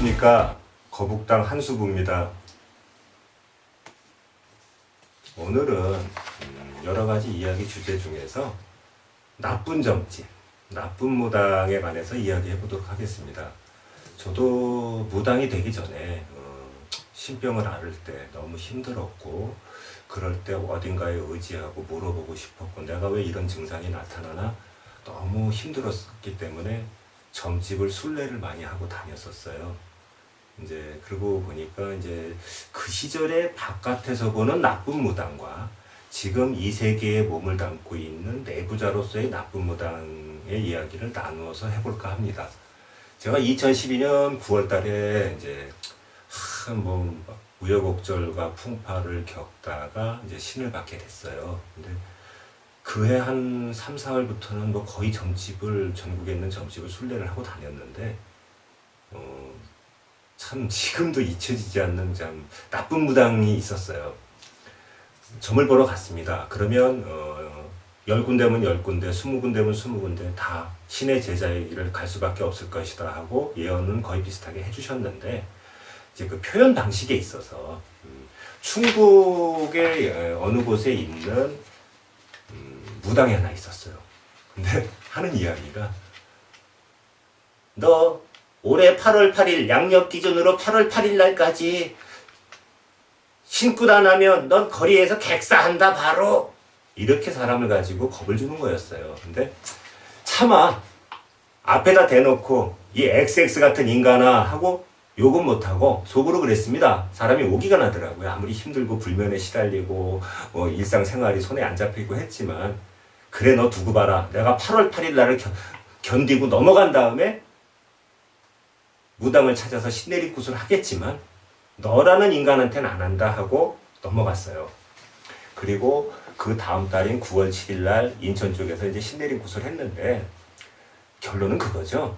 안녕하십니까. 거북당 한수부입니다. 오늘은 여러가지 이야기 주제 중에서 나쁜 점집, 나쁜 무당에 관해서 이야기해 보도록 하겠습니다. 저도 무당이 되기 전에 신병을 앓을 때 너무 힘들었고, 그럴 때 어딘가에 의지하고 물어보고 싶었고, 내가 왜 이런 증상이 나타나나 너무 힘들었기 때문에 점집을 순례를 많이 하고 다녔었어요. 이제 그러고 보니까 이제 그 시절에 바깥에서 보는 나쁜 무당과 지금 이 세계에 몸을 담고 있는 내부자로서의 나쁜 무당의 이야기를 나누어서 해볼까 합니다. 제가 2012년 9월 달에 이제 뭐 우여곡절과 풍파를 겪다가 이제 신을 받게 됐어요. 근데 그해 한 3, 4월부터는 뭐 거의 점집을, 전국에 있는 점집을 순례를 하고 다녔는데, 참 지금도 잊혀지지 않는 참 나쁜 무당이 있었어요. 점을 보러 갔습니다. 그러면 10군데면 10군데, 20군데면 20군데 다 신의 제자의 길을 갈 수밖에 없을 것이다 하고 예언은 거의 비슷하게 해주셨는데, 이제 그 표현 방식에 있어서 충북의 어느 곳에 있는 무당이 하나 있었어요. 근데 하는 이야기가, 너 올해 8월 8일 양력 기준으로 8월 8일 날까지 신고 안 하면 넌 거리에서 객사한다 바로, 이렇게 사람을 가지고 겁을 주는 거였어요. 근데 차마 앞에다 대놓고 이 XX 같은 인간아 하고 욕은 못하고 속으로 그랬습니다. 사람이 오기가 나더라고요. 아무리 힘들고 불면에 시달리고 일상생활이 손에 안 잡히고 했지만, 그래 너 두고 봐라. 내가 8월 8일 날을 견디고 넘어간 다음에 무당을 찾아서 신내림굿을 하겠지만 너라는 인간한테는 안 한다 하고 넘어갔어요. 그리고 그 다음 달인 9월 7일 날 인천 쪽에서 이제 신내림굿을 했는데, 결론은 그거죠.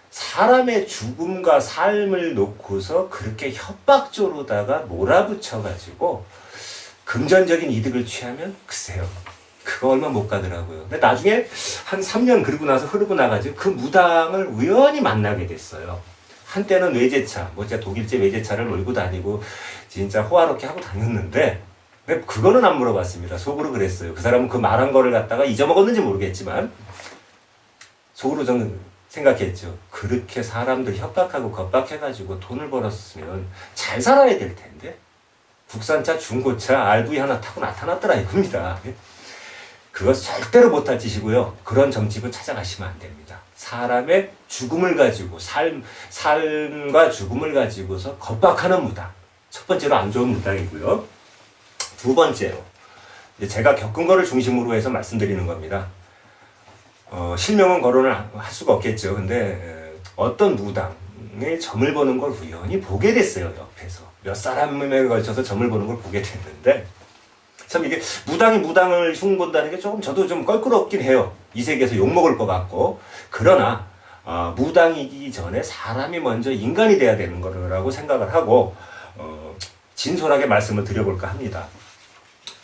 사람의 죽음과 삶을 놓고서 그렇게 협박조로다가 몰아붙여가지고 금전적인 이득을 취하면 글쎄요, 그거 얼마 못 가더라고요. 근데 나중에 한 3년 그러고 나서 흐르고 나가지고 그 무당을 우연히 만나게 됐어요. 한때는 외제차, 뭐 진짜 독일제 외제차를 몰고 다니고 진짜 호화롭게 하고 다녔는데, 그거는 안 물어봤습니다. 속으로 그랬어요. 그 사람은 그 말한 거를 갖다가 잊어먹었는지 모르겠지만 속으로 저는 생각했죠. 그렇게 사람들 협박하고 겁박해가지고 돈을 벌었으면 잘 살아야 될 텐데 국산차, 중고차, RV 하나 타고 나타났더라 이겁니다. 그거 절대로 못할 짓이고요. 그런 점집은 찾아가시면 안 됩니다. 사람의 죽음을 가지고 삶과 죽음을 가지고서 겁박하는 무당. 첫 번째로 안 좋은 무당이고요. 두 번째로 제가 겪은 거를 중심으로 해서 말씀드리는 겁니다. 실명은 거론을 할 수가 없겠죠. 근데 어떤 무당의 점을 보는 걸 우연히 보게 됐어요. 옆에서 몇 사람에 걸쳐서 점을 보는 걸 보게 됐는데, 참 이게 무당이 무당을 흉본다는 게 조금 저도 좀 껄끄럽긴 해요. 이 세계에서 욕먹을 것 같고. 그러나 무당이기 전에 사람이 먼저 인간이 돼야 되는 거라고 생각을 하고 진솔하게 말씀을 드려볼까 합니다.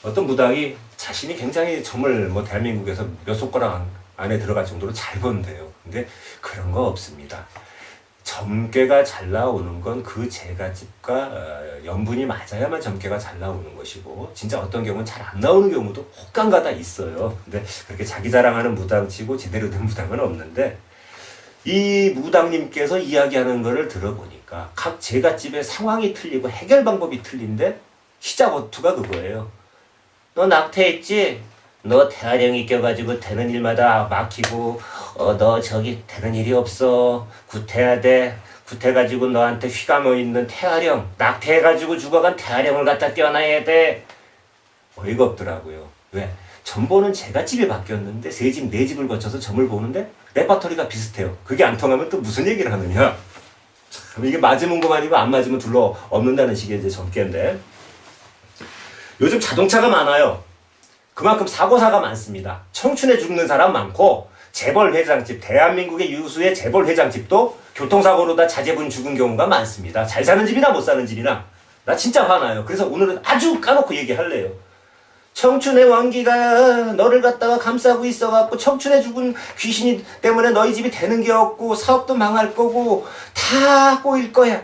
어떤 무당이 자신이 굉장히 점을 대한민국에서 몇 손가락 안에 들어갈 정도로 잘 본대요. 근데 그런 거 없습니다. 점괘가 잘 나오는 건 그 제갓집과 연분이 맞아야만 점괘가 잘 나오는 것이고, 진짜 어떤 경우는 잘 안 나오는 경우도 혹간가다 있어요. 근데 그렇게 자기 자랑하는 무당치고 제대로 된 무당은 없는데, 이 무당님께서 이야기하는 거를 들어보니까 각 제갓집의 상황이 틀리고 해결 방법이 틀린데 시작 어투가 그거예요. 너 낙태했지? 너 태아령이 껴가지고 되는 일마다 막히고, 너 저기 되는 일이 없어. 구태해야 돼. 구태가지고 너한테 휘감아 있는 태아령, 낙태해가지고 죽어간 태아령을 갖다 떼어놔야 돼. 어이가 없더라고요. 왜? 점 보는 제갓집이 바뀌었는데 세 집, 네 집을 거쳐서 점을 보는데 레파토리가 비슷해요. 그게 안 통하면 또 무슨 얘기를 하느냐. 참 이게 맞으면 그만이고 안 맞으면 둘러 없는다는 식의 이제 점괘인데, 요즘 자동차가 많아요. 그만큼 사고사가 많습니다. 청춘에 죽는 사람 많고, 재벌 회장집, 대한민국의 유수의 재벌 회장집도 교통사고로 다 자제분 죽은 경우가 많습니다. 잘 사는 집이나 못 사는 집이나. 나 진짜 화나요. 그래서 오늘은 아주 까놓고 얘기할래요. 청춘의 왕기가 너를 갖다가 감싸고 있어갖고 청춘의 죽은 귀신이 때문에 너희 집이 되는 게 없고 사업도 망할 거고 다 꼬일 거야.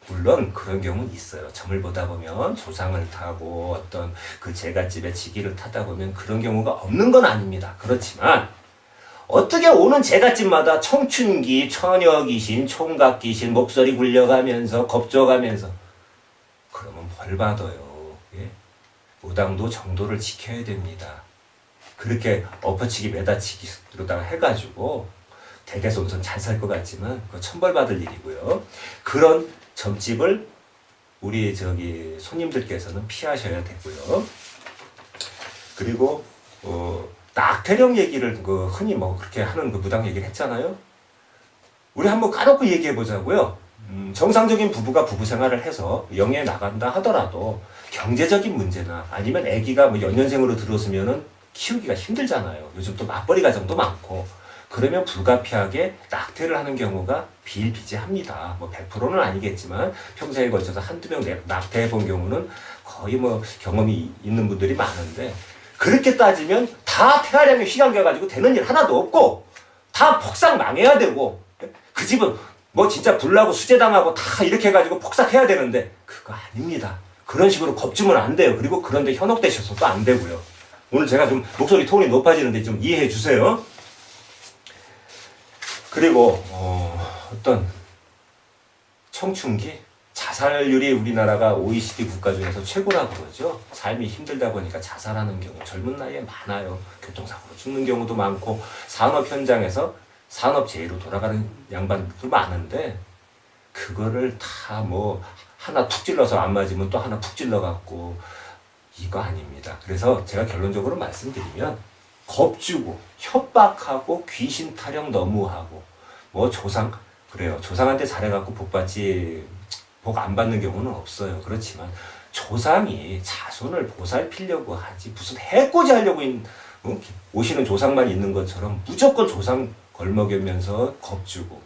물론 그런 경우는 있어요. 점을 보다 보면 조상을 타고 어떤 그 제갓집의 지기를 타다 보면 그런 경우가 없는 건 아닙니다. 그렇지만 어떻게 오는 제갓집마다 청춘기, 처녀귀신, 총각귀신 목소리 굴려가면서 겁줘가면서 그러면 벌 받아요. 예? 무당도 정도를 지켜야 됩니다. 그렇게 엎어치기 매다치기 그러다가 해가지고 대대손손 잘 살 것 같지만 그거 천벌 받을 일이고요. 그런 점집을 우리 손님들께서는 피하셔야 되고요. 그리고 낙태령 얘기를 흔히 그렇게 하는 그 무당 얘기를 했잖아요. 우리 한번 까놓고 얘기해 보자고요. 정상적인 부부가 부부 생활을 해서 영에 나간다 하더라도 경제적인 문제나 아니면 아기가 연년생으로 들어서면은 키우기가 힘들잖아요. 요즘 또 맞벌이 가정도 많고 그러면 불가피하게 낙태를 하는 경우가 비일비재합니다. 100%는 아니겠지만 평생에 걸쳐서 한두 명 낙태해 본 경우는 거의 경험이 있는 분들이 많은데 그렇게 따지면 다 폐활량에 휘감겨가지고 되는 일 하나도 없고 다 폭삭 망해야 되고 그 집은 진짜 불나고 수재당하고 다 이렇게 해가지고 폭삭해야 되는데 그거 아닙니다. 그런 식으로 겁주면 안 돼요. 그리고 그런데 현혹되셔서도 안 되고요. 오늘 제가 좀 목소리 톤이 높아지는데 좀 이해해 주세요. 그리고 어떤 청춘기 자살률이 우리나라가 OECD 국가 중에서 최고라고 그러죠. 삶이 힘들다 보니까 자살하는 경우 젊은 나이에 많아요. 교통사고로 죽는 경우도 많고 산업 현장에서 산업재해로 돌아가는 양반도 많은데 그거를 다 하나 툭 찔러서 안 맞으면 또 하나 푹 찔러갖고 이거 아닙니다. 그래서 제가 결론적으로 말씀드리면 겁주고 협박하고 귀신 타령 너무하고 그래요. 조상한테 잘해갖고 복 받지 복 안 받는 경우는 없어요. 그렇지만 조상이 자손을 보살피려고 하지 무슨 해코지 하려고 오시는 조상만 있는 것처럼 무조건 조상 걸먹이면서 겁주고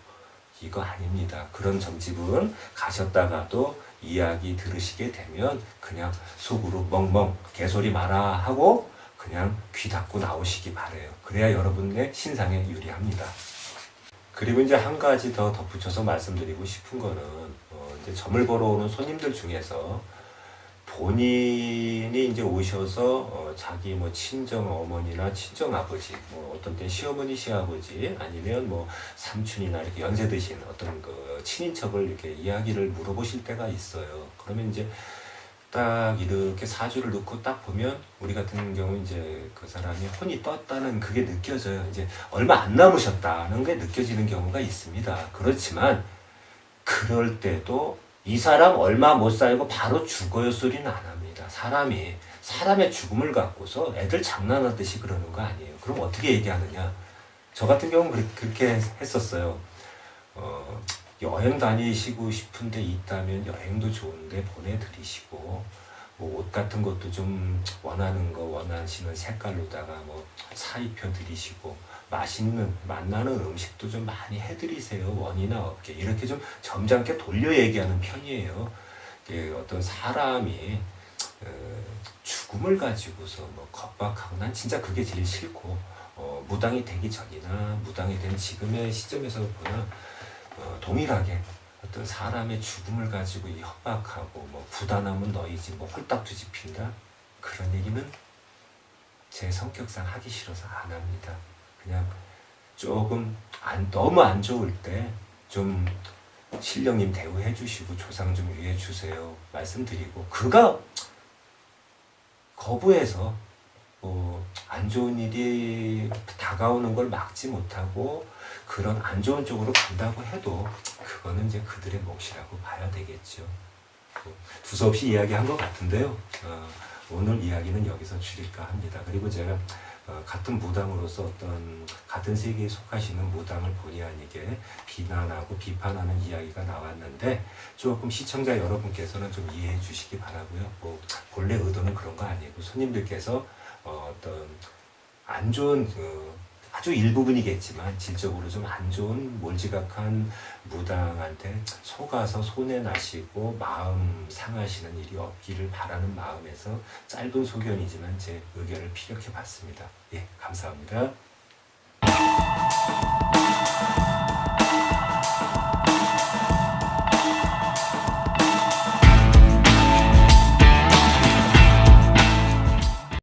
이거 아닙니다. 그런 점집은 가셨다가도 이야기 들으시게 되면 그냥 속으로 멍멍 개소리 마라 하고 그냥 귀 닫고 나오시기 바래요. 그래야 여러분의 신상에 유리합니다. 그리고 이제 한 가지 더 덧붙여서 말씀드리고 싶은 거는 이제 점을 보러 오는 손님들 중에서 본인이 이제 오셔서 자기 친정 어머니나 친정 아버지, 어떤 때 시어머니 시아버지 아니면 삼촌이나 이렇게 연세 드신 어떤 그 친인척을 이렇게 이야기를 물어보실 때가 있어요. 그러면 이제 딱 이렇게 사주를 넣고 딱 보면 우리 같은 경우 이제 그 사람이 혼이 떴다는 그게 느껴져요. 이제 얼마 안 남으셨다는 게 느껴지는 경우가 있습니다. 그렇지만 그럴 때도 이 사람 얼마 못 살고 바로 죽어요 소리는 안 합니다. 사람의 죽음을 갖고서 애들 장난하듯이 그러는 거 아니에요. 그럼 어떻게 얘기하느냐? 저 같은 경우는 그렇게 했었어요. 여행 다니시고 싶은데 있다면 여행도 좋은데 보내드리시고 옷 같은 것도 좀 원하시는 색깔로다가 사 입혀 드리시고 맛나는 음식도 좀 많이 해드리세요. 원이나 없게 이렇게 좀 점잖게 돌려 얘기하는 편이에요. 어떤 사람이 죽음을 가지고서 겁박하고 난 진짜 그게 제일 싫고 무당이 되기 전이나 무당이 된 지금의 시점에서 보면 동일하게 어떤 사람의 죽음을 가지고 협박하고 부단하면 너희지 홀딱 뒤집힌다 그런 얘기는 제 성격상 하기 싫어서 안 합니다. 그냥 조금 너무 안 좋을 때 좀 신령님 대우해 주시고 조상 좀 위해 주세요 말씀드리고 그가 거부해서 안 좋은 일이 다가오는 걸 막지 못하고 그런 안 좋은 쪽으로 간다고 해도 그거는 이제 그들의 몫이라고 봐야 되겠죠. 두서없이 이야기한 것 같은데요. 오늘 이야기는 여기서 줄일까 합니다. 그리고 제가 같은 무당으로서 어떤 같은 세계에 속하시는 무당을 본의 아니게 비난하고 비판하는 이야기가 나왔는데 조금 시청자 여러분께서는 좀 이해해 주시기 바라고요. 본래 의도는 그런 거 아니고 손님들께서 어떤 안 좋은 아주 일부분이겠지만 질적으로 좀 안 좋은 몰지각한 무당한테 속아서 손해나시고 마음 상하시는 일이 없기를 바라는 마음에서 짧은 소견이지만 제 의견을 피력해 봤습니다. 예, 감사합니다.